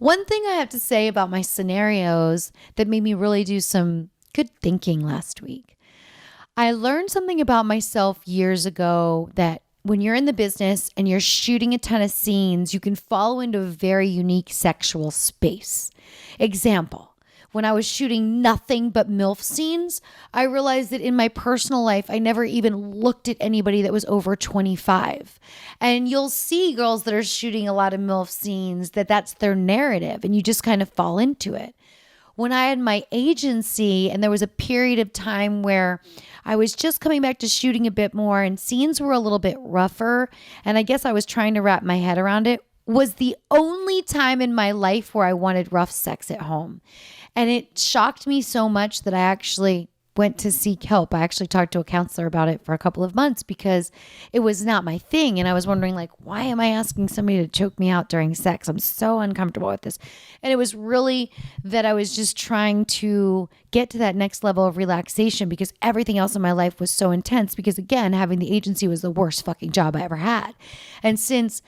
One thing I have to say about my scenarios that made me really do some good thinking last week. I learned something about myself years ago that when you're in the business and you're shooting a ton of scenes, you can fall into a very unique sexual space. Example. When I was shooting nothing but MILF scenes, I realized that in my personal life, I never even looked at anybody that was over 25. And you'll see girls that are shooting a lot of MILF scenes that's their narrative, and you just kind of fall into it. When I had my agency and there was a period of time where I was just coming back to shooting a bit more and scenes were a little bit rougher, and I guess I was trying to wrap my head around it, was the only time in my life where I wanted rough sex at home. And it shocked me so much that I actually went to seek help. I actually talked to a counselor about it for a couple of months because it was not my thing. And I was wondering, like, why am I asking somebody to choke me out during sex? I'm so uncomfortable with this. And it was really that I was just trying to get to that next level of relaxation because everything else in my life was so intense. Because again, having the agency was the worst fucking job I ever had. And since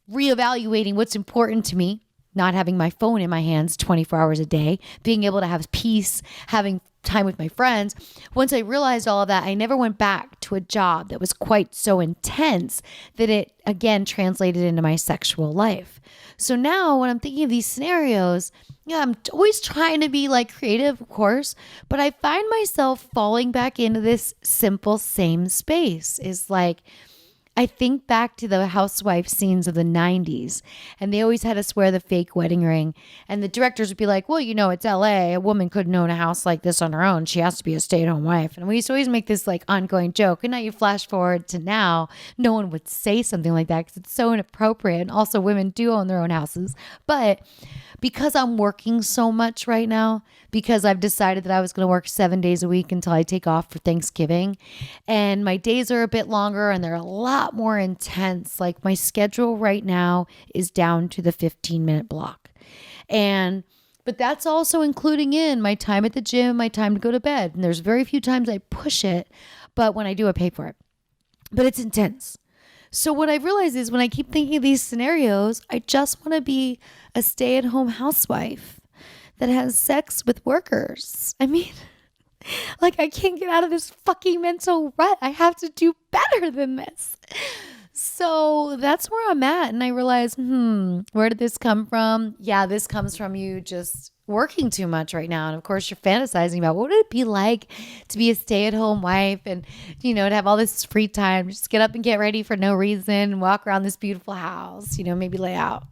reevaluating what's important to me, not having my phone in my hands 24 hours a day, being able to have peace, having time with my friends. Once I realized all of that, I never went back to a job that was quite so intense that it, again, translated into my sexual life. So now when I'm thinking of these scenarios, I'm always trying to be like creative, of course, but I find myself falling back into this simple same space. Is like, I think back to the housewife scenes of the 90s, and they always had us wear the fake wedding ring. And the directors would be like, well, it's LA. A woman couldn't own a house like this on her own. She has to be a stay-at-home wife. And we used to always make this like ongoing joke. And now you flash forward to now, no one would say something like that because it's so inappropriate. And also women do own their own houses. But because I'm working so much right now, because I've decided that I was going to work 7 days a week until I take off for Thanksgiving, and my days are a bit longer and they're a lot more intense. Like my schedule right now is down to the 15-minute block. But that's also including in my time at the gym, my time to go to bed. And there's very few times I push it, but when I do, I pay for it. But it's intense. So what I realized is when I keep thinking of these scenarios, I just want to be a stay-at-home housewife that has sex with workers. I mean, like I can't get out of this fucking mental rut. I have to do better than this. So that's where I'm at. And I realized, where did this come from? Yeah, this comes from you just working too much right now. And of course you're fantasizing about what would it be like to be a stay-at-home wife and, to have all this free time, just get up and get ready for no reason and walk around this beautiful house, maybe lay out.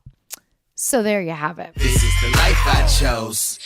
So there you have it. This is the life I chose.